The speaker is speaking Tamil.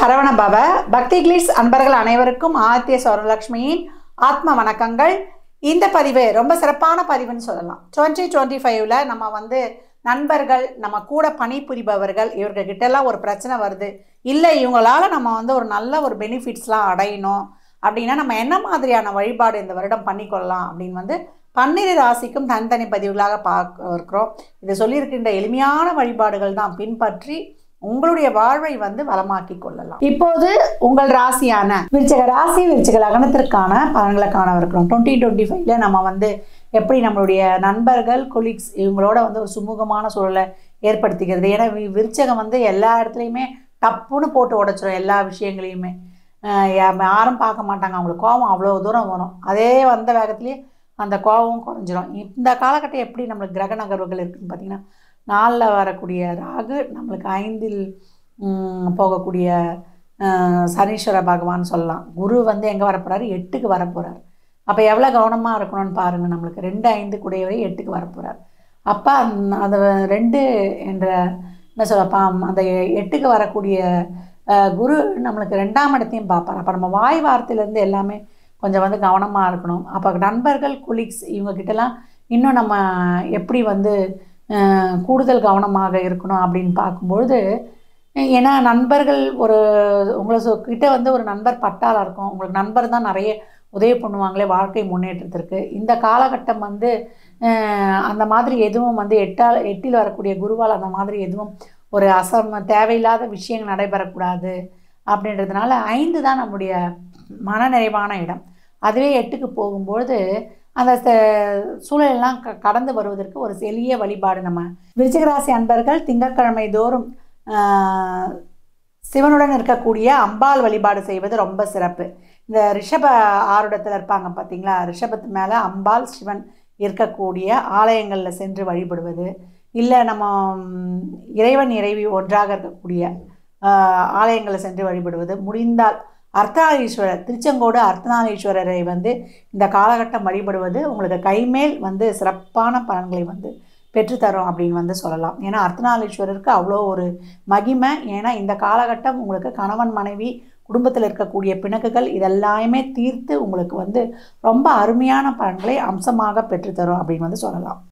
சரவண பவ. பக்தி கிளிட்ஸ் அன்பர்கள் அனைவருக்கும் ஆதித்ய சௌரலட்சுமியின் ஆத்ம வணக்கங்கள். இந்த பதிவு ரொம்ப சிறப்பான பதிவுன்னு சொல்லலாம். 2025ல் நம்ம நண்பர்கள், நம்ம கூட பணிபுரிபவர்கள், இவர்கிட்டலாம் ஒரு பிரச்சனை வருது, இல்லை இவங்களால நம்ம ஒரு நல்ல ஒரு பெனிஃபிட்ஸ்லாம் அடையணும் அப்படின்னா நம்ம என்ன மாதிரியான வழிபாடு இந்த வருடம் பண்ணிக்கொள்ளலாம் அப்படின்னு 12 ராசிக்கும் தனித்தனி பதிவுகளாக பார்க்க இருக்கிறோம். இதை சொல்லியிருக்கின்ற எளிமையான வழிபாடுகள் தான் பின்பற்றி உங்களுடைய வாழ்வை வளமாக்கி கொள்ளலாம். இப்போது உங்கள் ராசியான விருச்சிக ராசி, விருச்சிக லக்னத்திற்கான பலன்களை காண இருக்கிறோம். 2025ல் நம்ம எப்படி நம்மளுடைய நண்பர்கள், கொலீக்ஸ் இவங்களோட ஒரு சுமூகமான சூழலை ஏற்படுத்திக்கிறது. ஏன்னா விருச்சகம் எல்லா இடத்துலையுமே டப்புன்னு போட்டு உடைச்சிடும். எல்லா விஷயங்களையுமே யாரும் பார்க்க மாட்டாங்க. அவங்களுக்கு கோபம் அவ்வளோ தூரம் வரும். அதே வந்த வேகத்துலேயே அந்த கோபமும் குறைஞ்சிரும். இந்த காலகட்டம் எப்படி நம்மளுக்கு கிரக நகர்வுகள் இருக்குதுன்னு பார்த்திங்கன்னா, 4ல் வரக்கூடிய ராகு, நம்மளுக்கு 5ல் போகக்கூடிய சனீஸ்வர பகவான் சொல்லலாம். குரு எங்கே வரப்போகிறாரு? 8க்கு வரப்போகிறார். அப்போ எவ்வளோ கவனமாக இருக்கணும்னு பாருங்கள். நம்மளுக்கு 2, 5 கூடியவரை 8க்கு வரப்போகிறார். அப்போ அந்த 2 என்ற என்ன சொல்லப்பா, அந்த 8க்கு வரக்கூடிய குரு நம்மளுக்கு 2ஆம் இடத்தையும் பார்ப்பார். அப்போ நம்ம வாய் வார்த்தையிலேருந்து எல்லாமே கொஞ்சம் கவனமாக இருக்கணும். அப்போ நண்பர்கள், கொலீக்ஸ் இவங்கக்கிட்டலாம் இன்னும் நம்ம எப்படி கூடுதல் கவனமாக இருக்கணும் அப்படின்னு பார்க்கும்பொழுது, ஏன்னா நண்பர்கள் உங்களை கிட்ட ஒரு நண்பர் பட்டாளாக இருக்கும். உங்களுக்கு நண்பர் தான் நிறைய உதவி பண்ணுவாங்களே வாழ்க்கை முன்னேற்றத்திற்கு. இந்த காலகட்டம் அந்த மாதிரி எதுவும் 8ல் வரக்கூடிய குருவால் அந்த மாதிரி எதுவும் ஒரு தேவையில்லாத விஷயங்கள் நடைபெறக்கூடாது அப்படின்றதுனால 5 தான் நம்முடைய மனநிறைவான இடம். அதுவே 8க்கு போகும்பொழுது அந்த சூழலெல்லாம் கடந்து வருவதற்கு ஒரு எளிய வழிபாடு. நம்ம விருச்சிகராசி அன்பர்கள் திங்கட்கிழமை தோறும் சிவனுடன் இருக்கக்கூடிய அம்பாள் வழிபாடு செய்வது ரொம்ப சிறப்பு. இந்த ரிஷப ஆருடத்தில் இருப்பாங்க பார்த்தீங்களா, ரிஷபத்து மேலே அம்பாள், சிவன் இருக்கக்கூடிய ஆலயங்களில் சென்று வழிபடுவது, இல்லை நம்ம இறைவன் இறைவி ஒன்றாக இருக்கக்கூடிய ஆலயங்களில் சென்று வழிபடுவது, முடிந்தால் அர்த்தநாரீஸ்வரர், திருச்செங்கோடு அர்த்தநாரீஸ்வரரை இந்த காலகட்டம் வழிபடுவது உங்களுக்கு கைமேல் சிறப்பான பலன்களை பெற்றுத்தரும் அப்படின்னு சொல்லலாம். ஏன்னா அர்த்தநாரீஸ்வரருக்கு அவ்வளோ ஒரு மகிமை. ஏன்னா இந்த காலகட்டம் உங்களுக்கு கணவன் மனைவி குடும்பத்தில் இருக்கக்கூடிய பிணக்குகள் இதெல்லாமே தீர்த்து உங்களுக்கு ரொம்ப அருமையான பலன்களை அம்சமாக பெற்றுத்தரும் அப்படின்னு சொல்லலாம்.